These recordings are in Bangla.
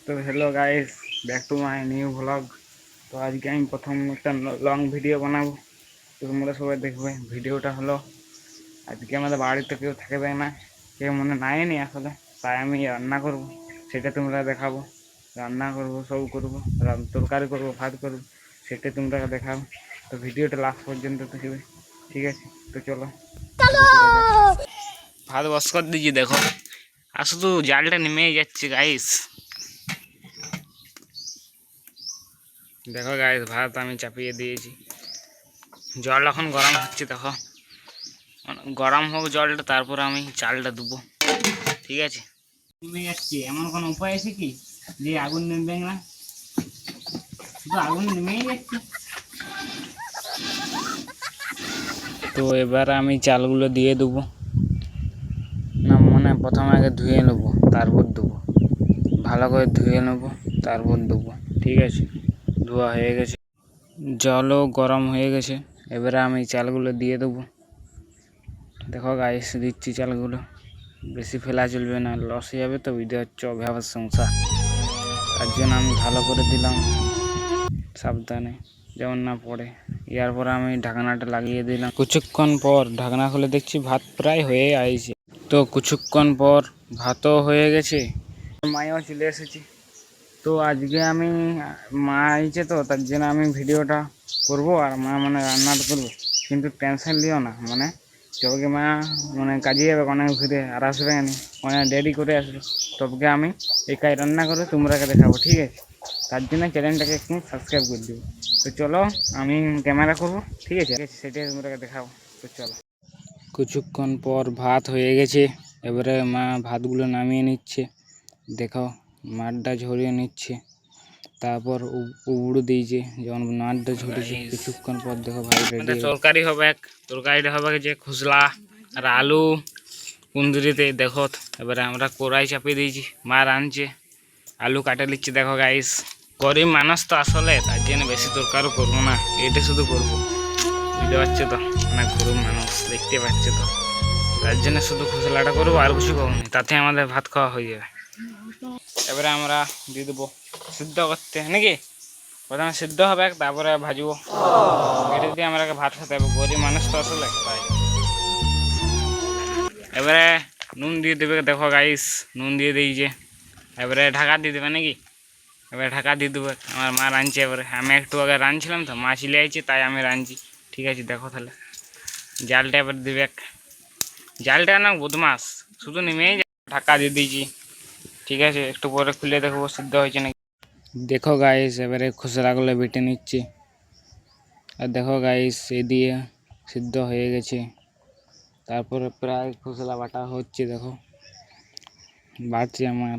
তো hello guys, back to my new blog. তো আজকে আমি প্রথম একটা লং ভিডিও বানাবো, তো তোমরা সবাই দেখবে। ভিডিওটা হলো আজকে আমাদের বাড়িতে কেউ থাকবে না, কেউ মনে নাইনি আসলে, তাই আমি রান্না করব, সেটা তোমরা দেখাবো। রান্না করব, সব করব, তরকারি করব, ভাত করব, সেটা তোমরা দেখাবো। তো ভিডিওটা লাস্ট পর্যন্ত দেখবে, ঠিক আছে? তো চলো শুরু করা যাক। ভাত বস করে দিয়েছি, দেখো আর শুধু জালটা নেমেই যাচ্ছে গাইস। দেখো গাইস, ভাত আমি চাপিয়ে দিয়েছি, জল এখন গরম হচ্ছে। দেখো গরম হোক জলটা, তারপর আমি চালটা দেবো, ঠিক আছে? নেমে যাচ্ছে, এমন কোনো উপায় আছে কি যে আগুন নেমবে না? শুধু আগুন নেমেই যাচ্ছে। তো এবার আমি চালগুলো দিয়ে দেবো না, মানে প্রথমে আগে ধুয়ে নেবো, তারপর দেবো। ভালো করে ধুয়ে নেবো, তারপর দেবো, ঠিক আছে? ধোয়া হয়ে গেছে, জলও গরম হয়ে গেছে। এবারে আমি চালগুলো দিয়ে দেবো। দেখো গাইস, দিচ্ছি চালগুলো, বেশি ফেলা চলবে না, লস হয়ে যাবে। তো ভিডিও হচ্ছে অভাবের সংসার, তার জন্য আমি ভালো করে দিলাম, সাবধানে যেমন না পড়ে। এর পর আমি ঢাকনাটা লাগিয়ে দিলাম। কিছুক্ষণ পর ঢাকনা খুলে দেখছি ভাত প্রায় হয়ে আইছে। তো কিছুক্ষণ পর ভাতও হয়ে গেছে, মাও চলে এসেছি। তো আজকে আমি মা আইছে, তো তার জন্য আমি ভিডিওটা করব আর মা মানে রান্নাটা করবো। কিন্তু টেনশন লিও না, মানে যবে মা মানে কাজে যাবে অনেক ঘুরে আর আসবে না, অনেক দেরি করে আসবে, তবে আমি একাই রান্না করে তোমরাকে দেখাবো, ঠিক আছে? তার জন্য চ্যানেলটাকে একটু সাবস্ক্রাইব করে দেবো। তো চলো আমি ক্যামেরা করবো, ঠিক আছে? সেটাই তোমরাকে দেখাবো। তো চলো। কিছুক্ষণ পর ভাত হয়ে গেছে, এবারে মা ভাতগুলো নামিয়ে নিচ্ছে। দেখো মাঠটা ঝরিয়ে নিচ্ছে, তারপর উবড়ো দিয়েছে, যেমন মাঠটা ঝরেছে। কিছুক্ষণ পর দেখো ভাই রেডি তরকারি হবে। তরকারিটা হবে যে খুসলা আর আলু কুন্দুরিতে। দেখো এবারে আমরা কড়াই চাপিয়ে দিয়েছি, মা রাঁধছে, আলু কাটে নিচ্ছে। দেখো গাইস, গরিব মানুষ তো আসলে, তার জন্য বেশি তরকারি করবো না, এটা শুধু করবো। বুঝতে পারছো তো, অনেক গরিব মানুষ দেখতে পাচ্ছে তো, তার জন্য শুধু খুসলাটা করবো, আর কিছু করবো না, তাতে আমাদের ভাত খাওয়া হয়ে যাবে। এবারে আমরা দিয়ে দেবো সিদ্ধ করতে, নাকি প্রথমে সিদ্ধ হবে, তারপরে ভাজবো। এটা দিয়ে আমরা ভাত খেতে হবে, গরিব মানুষ তো আসলে, তাই। এবারে নুন দিয়ে দেবে। দেখো গাইস, নুন দিয়ে দিয়েছে, এবারে ঢাকা দিয়ে দেবে নাকি? এবারে ঢাকা দিয়ে দেবে। আমার মা রাঁধছে, এবারে আমি একটু আগে রাঁধছিলাম, তো মা চলে আইছে, তাই আমি রাঁধছি, ঠিক আছে? দেখো তাহলে জালটা এবার দেবে। জালটা না বদমাস, শুধু নেমেই ঢাকা দিয়ে দিয়েছি, ঠিক আছে? একটু পরে খুলে দেখবো সিদ্ধ হয়েছে নাকি। দেখো গাইস, এবারে খোসলাগুলো বেটে নিচ্ছে, আর দেখো গাইস এ দিয়ে সিদ্ধ হয়ে গেছে। তারপরে প্রায় খোসলা বাটা হচ্ছে, দেখো বাড়ছে আমার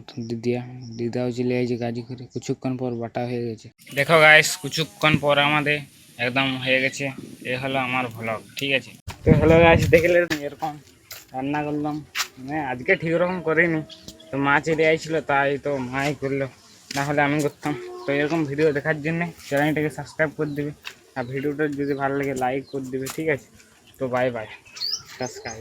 দিদাও চলে যাচ্ছে কাজে করে। কিছুক্ষণ পর বাটা হয়ে গেছে। দেখো গাইস, কিছুক্ষণ পর আমাদের একদম হয়ে গেছে। এ হলো আমার ভ্লগ, ঠিক আছে? তো হ্যালো গাইস, দেখলে এরকম রান্না করলাম, মানে আজকে ঠিক রকম করিনি, তো মা চলে আইছিল, তাই তো মাই করলো, না হলে আমি করতাম। তো এরকম ভিডিও দেখার জন্য চ্যানেলটাকে সাবস্ক্রাইব করে দেবে, আর ভিডিওটা যদি ভালো লাগে লাইক করে দেবে, ঠিক আছে? তো বাই বাই, সাবস্ক্রাইব।